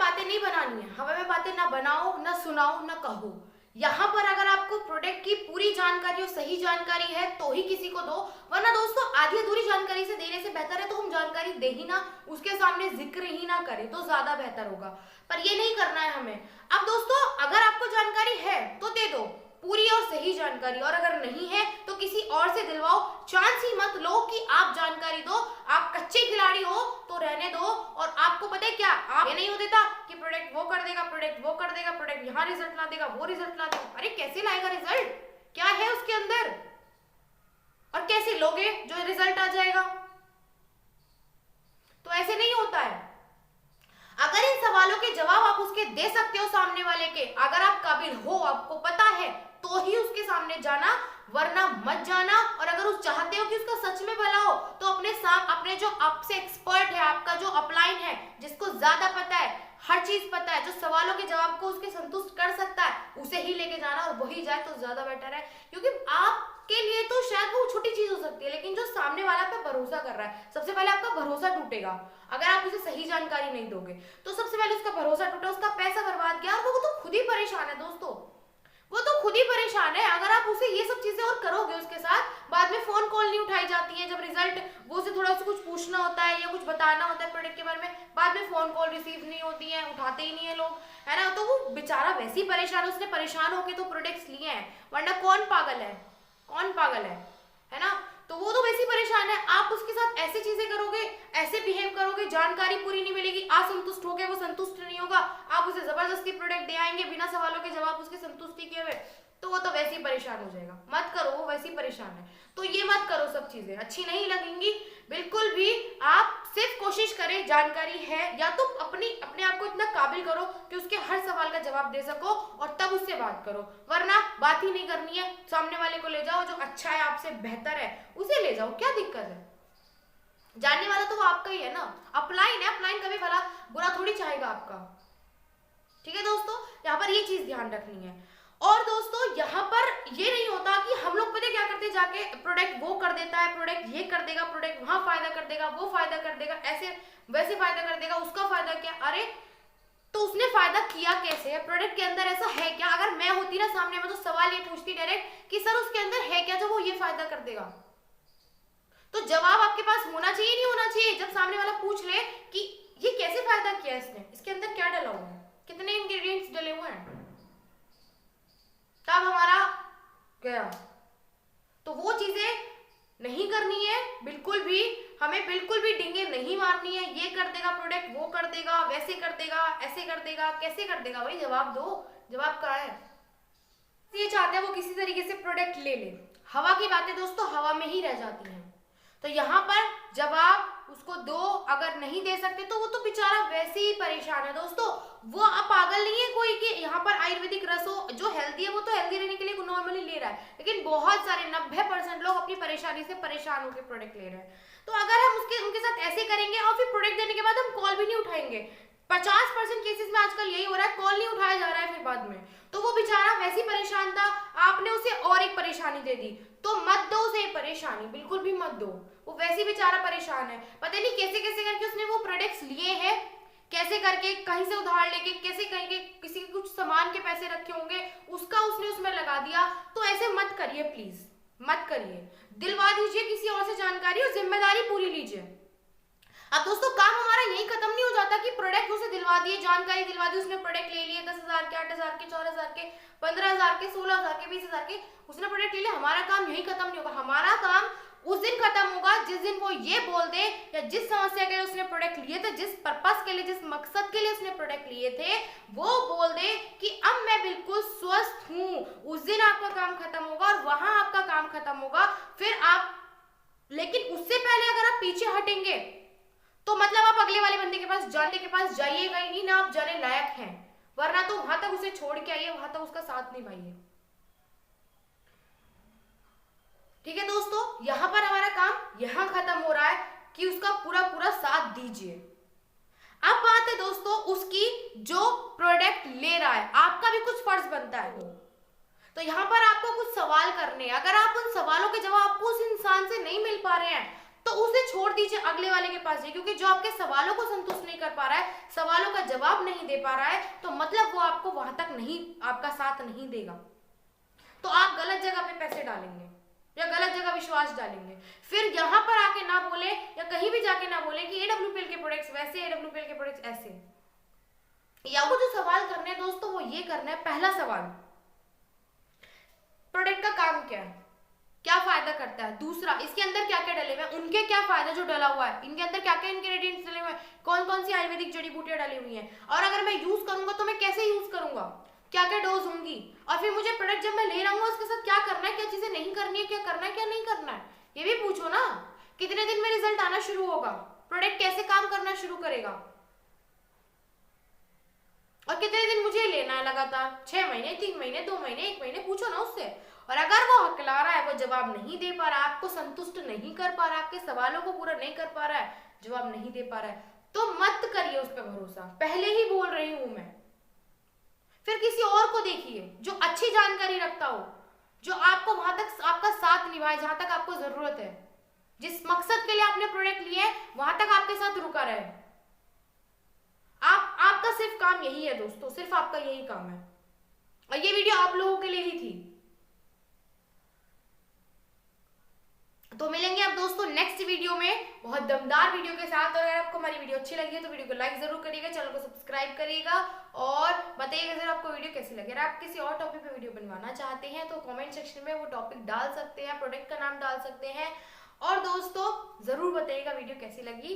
बातें नहीं बनानी है, हवा में बातें ना बनाओ, ना सुनाओ, ना कहो। यहाँ पर अगर आपको प्रोडक्ट की पूरी जानकारी और सही जानकारी है तो ही किसी को दो, वरना दोस्तों आधी अधूरी जानकारी से देने से बेहतर है तो हम जानकारी दे ही ना, उसके सामने जिक्र ही ना करें तो ज्यादा बेहतर होगा। पर ये नहीं करना है हमें। अब दोस्तों अगर आपको जानकारी है तो दे दो पूरी और सही जानकारी, और अगर नहीं है तो किसी और से दिलवाओ। चांस ही मत लो कि आप जानकारी दो, आप कच्चे खिलाड़ी हो तो रहने दो। और आपको पता है क्या, आप ये नहीं हो देता कि प्रोडक्ट वो कर देगा, प्रोडक्ट वो कर देगा, प्रोडक्ट यहाँ रिजल्ट ला देगा, वो रिजल्ट ला देगा। अरे कैसे लाएगा रिजल्ट, क्या है उसके अंदर, और कैसे लोगे जो रिजल्ट आ जाएगा। तो ऐसे नहीं होता है। अगर इन सवालों के जवाब आप उसके दे सकते हो सामने वाले के, अगर आप काबिल हो, आपको पता है, तो ही उसके सामने जाना, वरना मत जाना। और अगर उस चाहते हो कि उसका सच में भला हो तो अपने जो आपसे एक्सपर्ट है, आपका जो अपलाइन है, जिसको ज्यादा पता है, हर चीज पता है, जो सवालों के जवाब को उसके संतुष्ट कर सकता है, उसे ही लेके जाना, और वही जाए तो ज्यादा बेटर है। क्योंकि आपके लिए तो शायद वो छोटी चीज हो सकती है, लेकिन जो सामने वाला पे भरोसा कर रहा है, सबसे पहले आपका भरोसा टूटेगा अगर आप उसे सही जानकारी नहीं दोगे। तो सबसे पहले उसका भरोसा टूटा, उसका पैसा बर्बाद गया, और वो तो खुद ही परेशान है दोस्तों, वो तो खुद ही परेशान है। अगर आप उसे ये सब चीजें और करोगे उसके साथ, बाद में फोन कॉल नहीं उठाई जाती है, जब रिजल्ट वो से थोड़ा सा कुछ पूछना होता है या कुछ बताना होता है प्रोडक्ट के बारे में, बाद में फोन कॉल रिसीव नहीं होती है, उठाते ही नहीं है लोग, है ना। तो वो बेचारा वैसे ही परेशान है, उसने परेशान होके तो प्रोडक्ट्स लिए हैं, वरना कौन पागल है, कौन पागल है ना। तो वो तो वैसे ही परेशान है। आप उसके साथ ऐसी चीजें करोगे, ऐसे बिहेव करोगे, जानकारी पूरी नहीं मिलेगी, असंतुष्ट हो गए, वो संतुष्ट नहीं होगा, आप उसे जबरदस्ती प्रोडक्ट दे आएंगे बिना सवालों के जवाब उसकी संतुष्टि के हुए, तो वो तो वैसे ही परेशान हो जाएगा। मत करो, वो वैसे ही परेशान है, तो ये मत करो, सब चीजें अच्छी नहीं लगेंगी बिल्कुल भी। आप सिर्फ कोशिश करें, जानकारी है या तो अपने आप को इतना काबिल करो कि उसके हर सवाल का जवाब दे सको, और तब उससे बात करो, वरना बात ही नहीं करनी है। सामने वाले को ले जाओ, जो अच्छा है, आपसे बेहतर है, उसे ले जाओ, क्या दिक्कत है। जानने वाला तो वो आपका ही है ना, अपलाइन है, अपलाइन कभी भला बुरा थोड़ी चाहेगा आपका। ठीक है दोस्तों, यहाँ पर ये चीज ध्यान रखनी है। और दोस्तों यहाँ पर ये नहीं होता कि हम लोग पता क्या करते, जाके प्रोडक्ट वो कर देता है, प्रोडक्ट ये कर देगा, प्रोडक्ट वहां फायदा कर देगा, वो फायदा कर देगा, ऐसे वैसे फायदा कर देगा, उसका फायदा क्या। अरे तो उसने फायदा किया कैसे है, प्रोडक्ट के अंदर ऐसा है क्या। अगर मैं होती ना सामने में तो सवाल ये पूछती डायरेक्ट कि सर उसके अंदर है क्या जो वो ये फायदा कर देगा। तो जवाब आपके पास होना चाहिए, नहीं होना चाहिए, जब सामने वाला पूछ ले कि ये कैसे फायदा किया इसने, इसके अंदर क्या डला हुआ है, कितने इंग्रेडिएंट्स डले हुए हैं, तब हमारा गया। तो वो चीजें नहीं करनी है बिल्कुल भी, हमें बिल्कुल भी डिंगे नहीं मारनी है। ये कर देगा प्रोडक्ट, वो कर देगा, वैसे कर देगा, ऐसे कर देगा, कैसे कर देगा, भाई जवाब दो, जवाब कहाँ है। ये चाहते हैं वो किसी तरीके से प्रोडक्ट ले ले। हवा की बातें दोस्तों हवा में ही रह जाती हैं। तो यहाँ पर जवाब उसको दो, अगर नहीं दे सकते तो वो तो बेचारा वैसे ही परेशान है दोस्तों। वो अब पागल नहीं है कोई कि यहाँ पर आयुर्वेदिक रसों जो हेल्दी है वो तो हेल्दी रहने के लिए नॉर्मली ले रहा है, लेकिन बहुत सारे 90% लोग अपनी परेशानी से परेशान होकर प्रोडक्ट ले रहे हैं। तो अगर हम उनके साथ ऐसे करेंगे और फिर प्रोडक्ट देने के बाद हम कॉल भी नहीं उठाएंगे, 50% केसेस में आजकल यही हो रहा है, कॉल नहीं उठाया जा रहा है फिर बाद में, तो वो बेचारा वैसे ही परेशान था, आपने उसे और एक परेशानी दे दी। तो मत दो उसे परेशानी, बिल्कुल भी मत दो, वो वैसे ही बेचारा परेशान है। पता नहीं कैसे कैसे करके उसने वो प्रोडक्ट्स लिए हैं, कैसे करके कहीं से उधार लेके, कैसे करके किसी के कुछ सामान के पैसे रखे होंगे, उसका उसने उसमें लगा दिया। तो ऐसे मत करिए, प्लीज मत करिए, दिलवा दीजिए किसी और से जानकारी और जिम्मेदारी पूरी लीजिए। अब दोस्तों काम हमारा यही खत्म नहीं हो जाता कि प्रोडक्ट उसे दिलवा दिए, जानकारी दिलवा दी, उसने प्रोडक्ट ले लिए 10,000 के, 8,000 के, 4,000 के, 15,000 के, 16,000 के, 20,000 के, उसने प्रोडक्ट ले लिया। हमारा काम यही खत्म नहीं होगा, हमारा काम उस दिन खत्म होगा जिस दिन वो ये बोल दे, या जिस समस्या के लिए उसने प्रोडक्ट लिए थे, जिस पर्पस के लिए, जिस मकसद के लिए उसने प्रोडक्ट लिए थे, वो बोल दे कि अब मैं बिल्कुल स्वस्थ हूँ। उस दिन आपका काम खत्म होगा और वहां आपका काम खत्म होगा। फिर आप, लेकिन उससे पहले अगर आप पीछे हटेंगे तो मतलब आप अगले वाले बंदे के पास जाइएगा ही नहीं ना, आप जाने लायक हैं, वरना तो वहां तक उसे छोड़ के आइए, वहां तक उसका साथ निभाइए। ठीक है दोस्तों, यहां पर हमारा काम यहां खत्म हो रहा है कि उसका पूरा पूरा साथ दीजिए। अब बात है दोस्तों उसकी जो प्रोडक्ट ले रहा है, आपका भी कुछ फर्ज बनता है। तो यहाँ पर आपको कुछ सवाल करने हैं, अगर आप उन सवालों के जवाब आपको उस इंसान से नहीं मिल पा रहे हैं तो उसे छोड़ दीजिए, अगले वाले के पास जाइए, क्योंकि जो आपके सवालों को संतुष्ट नहीं कर पा रहा है, सवालों का जवाब नहीं दे पा रहा है, तो मतलब वो आपको वहां तक नहीं, आपका साथ नहीं देगा। तो आप गलत जगह पे पैसे डालेंगे या गलत जगह विश्वास डालेंगे, फिर यहाँ पर आके ना बोले या कहीं भी जाके ना बोले कि AWPL के प्रोडक्ट्स वैसे, AWPL के प्रोडक्ट्स ऐसे। या वो जो सवाल करने हैं दोस्तों, वो ये करना है, पहला सवाल, प्रोडक्ट का काम क्या है, क्या फायदा करता है, दूसरा इसके अंदर क्या क्या डले हुए हैं, उनके क्या फायदा जो डला हुआ है, इनके अंदर क्या क्या इंग्रेडिएंट्स डले हुए हैं, कौन कौन सी आयुर्वेदिक जड़ी बूटियां डली हुई हैं, और अगर मैं यूज करूंगा तो मैं कैसे यूज करूंगा, क्या क्या डोज होंगी, और फिर मुझे प्रोडक्ट जब मैं ले रहा हूँ उसके साथ क्या करना है, क्या चीजें नहीं करनी है, क्या करना है क्या नहीं करना है, ये भी पूछो ना। कितने दिन में रिजल्ट आना शुरू होगा, प्रोडक्ट कैसे काम करना शुरू करेगा, और कितने दिन मुझे लेना है लगातार, 6 महीने, 3 महीने, 2 महीने, 1 महीने, पूछो ना उससे। और अगर वो हकला रहा है, वो जवाब नहीं दे पा रहा, आपको संतुष्ट नहीं कर पा रहा, आपके सवालों को पूरा नहीं कर पा रहा है, जवाब नहीं दे पा रहा है, तो मत करिए उस पर भरोसा, पहले ही बोल रही हूं मैं। फिर किसी और को देखिए जो अच्छी जानकारी रखता हो, जो आपको वहां तक आपका साथ निभाए, जहां तक आपको जरूरत है, जिस मकसद के लिए आपने प्रोडक्ट लिए वहां तक आपके साथ रुका रहे। आपका सिर्फ काम यही है दोस्तों, सिर्फ आपका यही काम है, और ये वीडियो आप लोगों के लिए ही थी। तो मिलेंगे अब दोस्तों नेक्स्ट वीडियो में बहुत दमदार वीडियो के साथ। और अगर आपको हमारी वीडियो अच्छी लगी है तो वीडियो को लाइक जरूर करिएगा, चैनल को सब्सक्राइब करिएगा, और बताइएगा जरा आपको वीडियो कैसी लगी। अगर आप किसी और टॉपिक पे वीडियो बनवाना चाहते हैं तो कमेंट सेक्शन में वो टॉपिक डाल सकते हैं, प्रोडक्ट का नाम डाल सकते हैं, और दोस्तों जरूर बताइएगा वीडियो कैसी लगी।